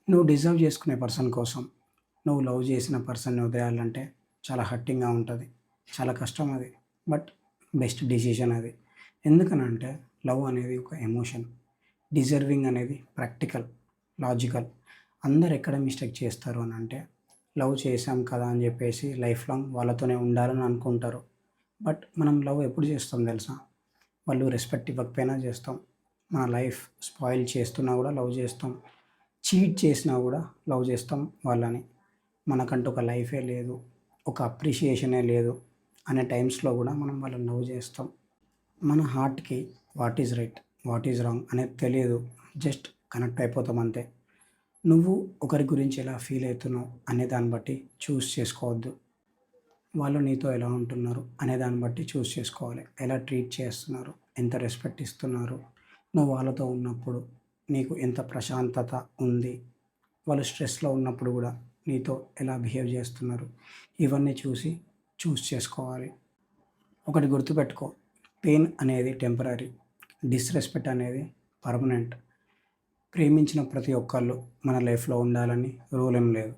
నువ్వు డిజర్వ్ చేసుకునే పర్సన్ కోసం నువ్వు లవ్ చేసిన పర్సన్‌ని వదిలేయాలంటే చాలా హర్టింగ్‌గా ఉంటది. చాలా కష్టం అది. బట్ బెస్ట్ డెసిషన్ అది. ఎందుకనంటే లవ్ అనేది ఒక ఎమోషన్. డిజర్వింగ్ అనేది ప్రాక్టికల్, లాజికల్. అందరూ ఎక్కడ మిస్టేక్ చేస్తారు అనంటే లవ్ చేశాం కదా అని చెప్పేసి లైఫ్ లాంగ్ వాళ్ళతోనే ఉండాలని అనుకుంటారు. బట్ మనం లవ్ ఎప్పుడు చేస్తాం తెలుసా? వాళ్ళు రెస్పెక్ట్ ఇవ్వకపోయినా చేస్తాం. మన లైఫ్ స్పాయిల్ చేస్తున్నా కూడా లవ్ చేస్తాం. చీట్ చేసినా కూడా లవ్ చేస్తాం వాళ్ళని. మనకంటూ ఒక లైఫే లేదు, ఒక అప్రిషియేషనే లేదు అనే టైమ్స్‌లో కూడా మనం వాళ్ళని లవ్ చేస్తాం. మన హార్ట్‌కి what is right, what is wrong అనేది తెలియదు. జస్ట్ కనెక్ట్ అయిపోతాం అంతే. నువ్వు ఒకరి గురించి ఎలా ఫీల్ అవుతున్నావు అనే దాన్ని బట్టి చూజ్ చేసుకోవద్దు. వాళ్ళు నీతో ఎలా ఉంటున్నారు అనే దాన్ని బట్టి చూజ్ చేసుకోవాలి. ఎలా ట్రీట్ చేస్తున్నారు, ఎంత రెస్పెక్ట్ ఇస్తున్నారు, నువ్వు వాళ్ళతో ఉన్నప్పుడు నీకు ఎంత ప్రశాంతత ఉంది, వాళ్ళు స్ట్రెస్‌లో ఉన్నప్పుడు గూడా నీతో ఎలా బిహేవ్ చేస్తున్నారు, ఇవన్నీ చూసి చూజ్ చేసుకోవాలి. ఒకటి గుర్తుపెట్టుకో, పెయిన్ అనేది టెంపరరీ, డిస్‌రెస్పెక్ట్ అనేది పర్మనెంట్. ప్రేమించిన ప్రతి ఒక్కళ్ళు మన లైఫ్‌లో ఉండాలని రూల్ ఏం లేదు.